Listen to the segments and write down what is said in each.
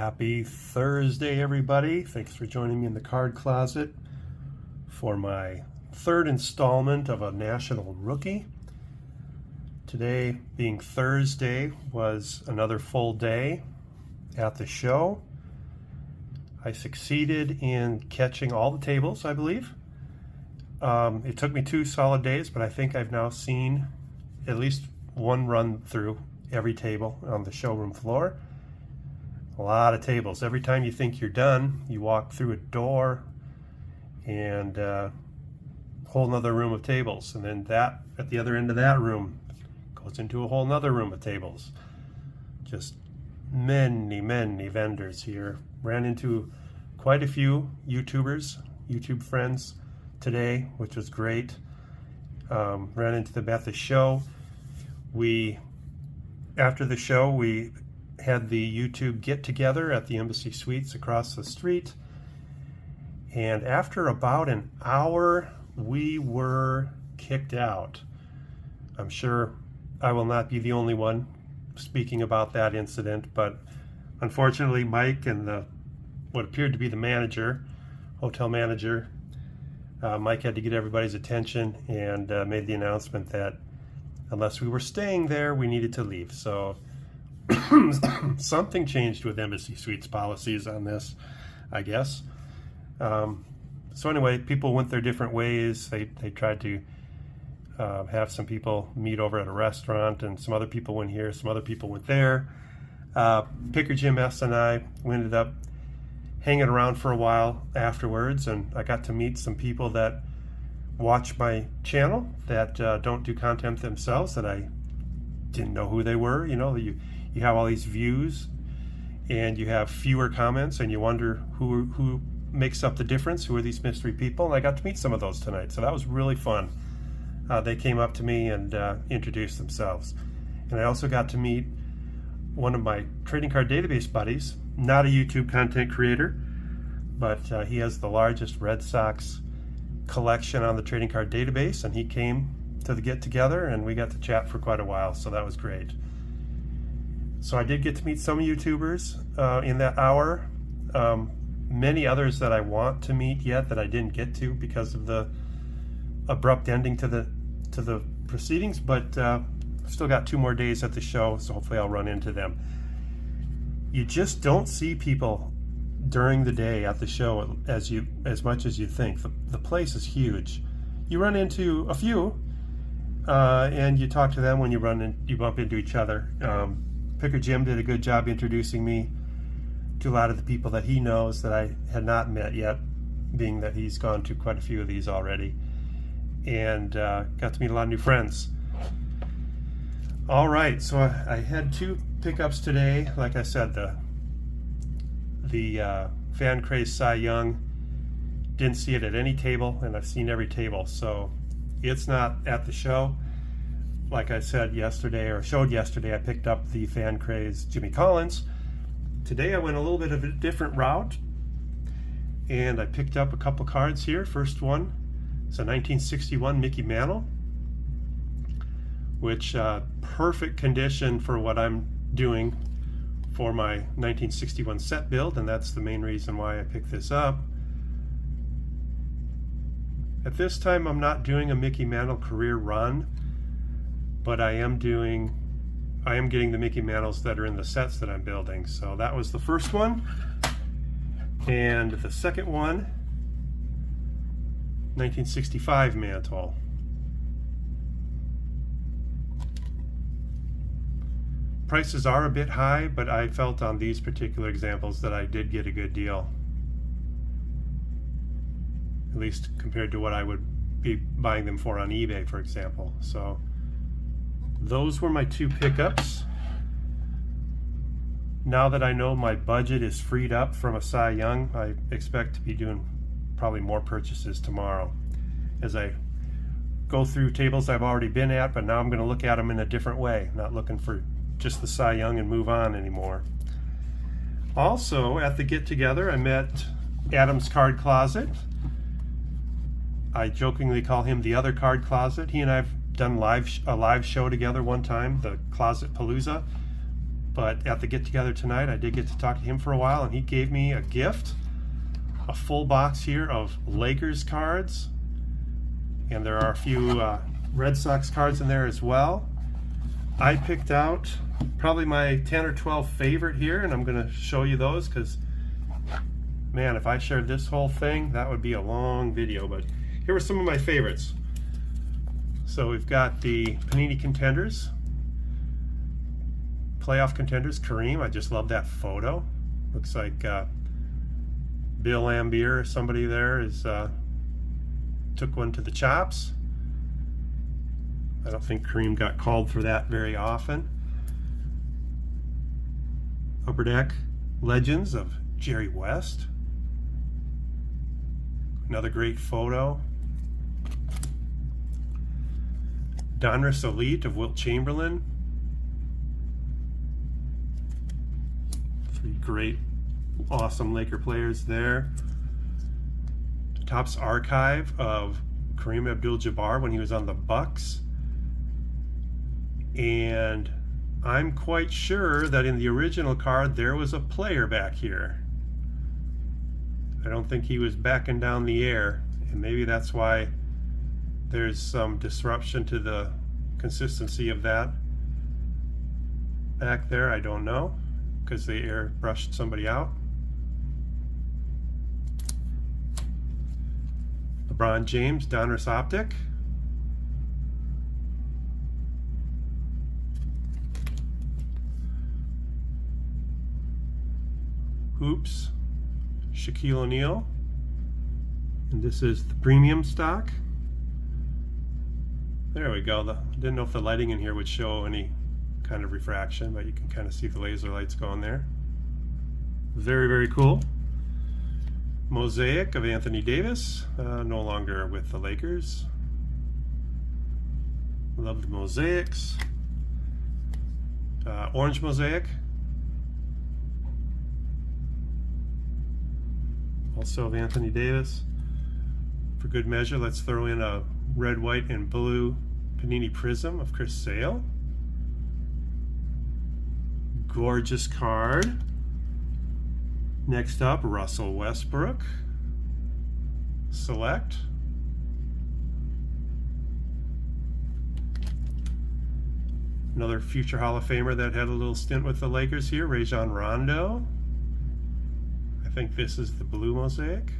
Happy Thursday, everybody. Thanks for joining me in the card closet for my third installment of a National Rookie. Today, being Thursday, was another full day at the show. I succeeded in catching all the tables, I believe. It took me 2 solid days, but I think I've now seen at least one run through every table on the showroom floor. A lot of tables. Every time you think you're done, you walk through a door and a whole nother room of tables, and then that at the other end of that room goes into a whole nother room of tables. Just many vendors here. Ran into quite a few YouTube friends today, which was great. Ran into them at the show. After the show, we had the YouTube get together at the Embassy Suites across the street, and after about an hour we were kicked out. I'm sure I will not be the only one speaking about that incident, but unfortunately Mike and what appeared to be the hotel manager, Mike had to get everybody's attention and made the announcement that unless we were staying there, we needed to leave. So something changed with Embassy Suites policies on this, I guess. So anyway, people went their different ways. They tried to have some people meet over at a restaurant, and some other people went here, some other people went there. Picker Jim S. and I ended up hanging around for a while afterwards, and I got to meet some people that watch my channel that don't do content themselves, that I didn't know who they were. You know, you have all these views and you have fewer comments, and you wonder who makes up the difference. Who are these mystery people? And I got to meet some of those tonight, so that was really fun. They came up to me and introduced themselves. And I also got to meet one of my trading card database buddies, not a YouTube content creator, but he has the largest Red Sox collection on the trading card database, and he came to the get together and we got to chat for quite a while, so that was great. So I did get to meet some YouTubers in that hour. Many others that I want to meet yet that I didn't get to because of the abrupt ending to the proceedings, but still got 2 more days at the show, so hopefully I'll run into them. You just don't see people during the day at the show as much as you think. The place is huge. You run into a few and you talk to them when you bump into each other. Picker Jim did a good job introducing me to a lot of the people that he knows that I had not met yet, being that he's gone to quite a few of these already, and got to meet a lot of new friends. All right, so I had 2 pickups today. Like I said, the Fan Craze Cy Young, didn't see it at any table, and I've seen every table, so it's not at the show. Like I said yesterday, or showed yesterday, I picked up the Fan Craze Jimmy Collins. Today I went a little bit of a different route, and I picked up a couple cards here. First one is a 1961 Mickey Mantle, which perfect condition for what I'm doing for my 1961 set build, and that's the main reason why I picked this up. At this time I'm not doing a Mickey Mantle career run, but I am getting the Mickey Mantles that are in the sets that I'm building. So that was the first one. And the second one, 1965 Mantle. Prices are a bit high, but I felt on these particular examples that I did get a good deal, at least compared to what I would be buying them for on eBay, for example. So those were my 2 pickups. Now that I know my budget is freed up from a Cy Young, I expect to be doing probably more purchases tomorrow as I go through tables I've already been at, but now I'm going to look at them in a different way, not looking for just the Cy Young and move on anymore. Also, at the get-together, I met Adam's Card Closet. I jokingly call him the other Card Closet. He and I have done a live show together one time, the Closet Palooza. But at the get-together tonight, I did get to talk to him for a while, and he gave me a gift, a full box here of Lakers cards. And there are a few Red Sox cards in there as well. I picked out probably my 10 or 12 favorite here, and I'm going to show you those because, man, if I shared this whole thing, that would be a long video. But here are some of my favorites. So we've got the Panini Contenders, Playoff Contenders, Kareem. I just love that photo. Looks like Bill Laimbeer or somebody there is took one to the chops. I don't think Kareem got called for that very often. Upper Deck Legends of Jerry West. Another great photo. Donruss Elite of Wilt Chamberlain. Three great, awesome Laker players there. Topps Archive of Kareem Abdul-Jabbar when he was on the Bucks. And I'm quite sure that in the original card there was a player back here. I don't think he was backing down the air, and maybe that's why there's some disruption to the consistency of that back there. I don't know, because the air brushed somebody out. LeBron James Donruss Optic. Hoops, Shaquille O'Neal, and this is the premium stock. There we go. Didn't know if the lighting in here would show any kind of refraction, but you can kind of see the laser lights going there. Very, very cool. Mosaic of Anthony Davis, no longer with the Lakers. Love the mosaics. Orange Mosaic. Also of Anthony Davis. For good measure, let's throw in a red, white, and blue Panini Prism of Chris Sale. Gorgeous card. Next up, Russell Westbrook. Select. Another future Hall of Famer that had a little stint with the Lakers here, Rajon Rondo. I think this is the blue mosaic.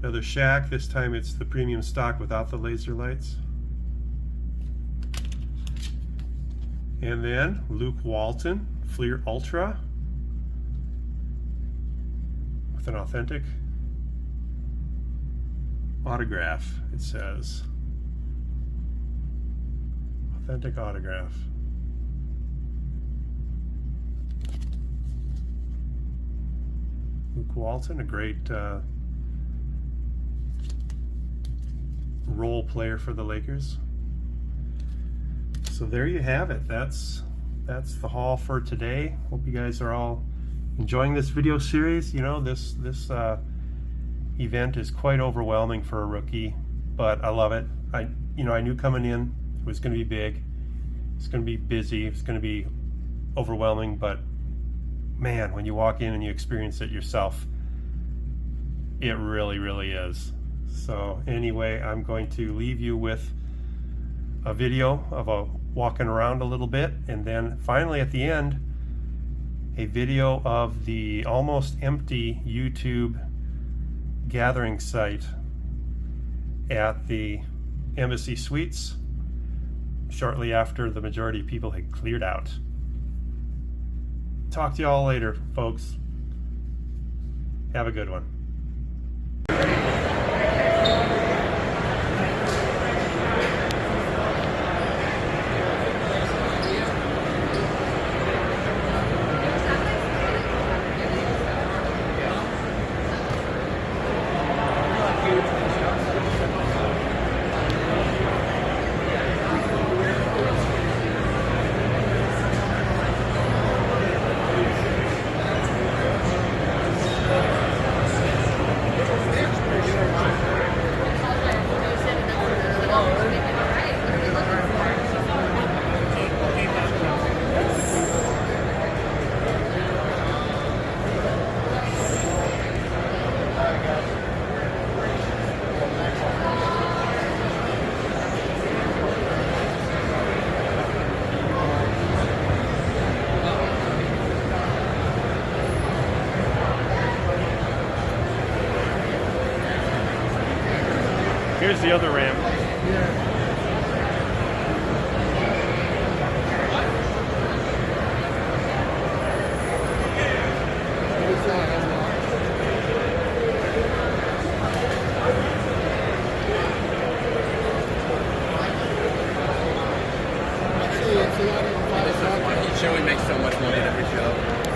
Another Shaq, this time it's the premium stock without the laser lights. And then Luke Walton, Fleer Ultra, with an authentic autograph, it says. Authentic autograph. Luke Walton, a great role player for the Lakers. So there you have it. That's the haul for today. Hope you guys are all enjoying this video series. You know, this event is quite overwhelming for a rookie, but I love it. I knew coming in it was going to be big. It's going to be busy. It's going to be overwhelming, but man, when you walk in and you experience it yourself, it really, really is. So anyway, I'm going to leave you with a video of a walking around a little bit, and then finally at the end, a video of the almost empty YouTube gathering site at the Embassy Suites shortly after the majority of people had cleared out. Talk to you all later, folks. Have a good one. Here's the other ramp. Each show we make so much money at every show.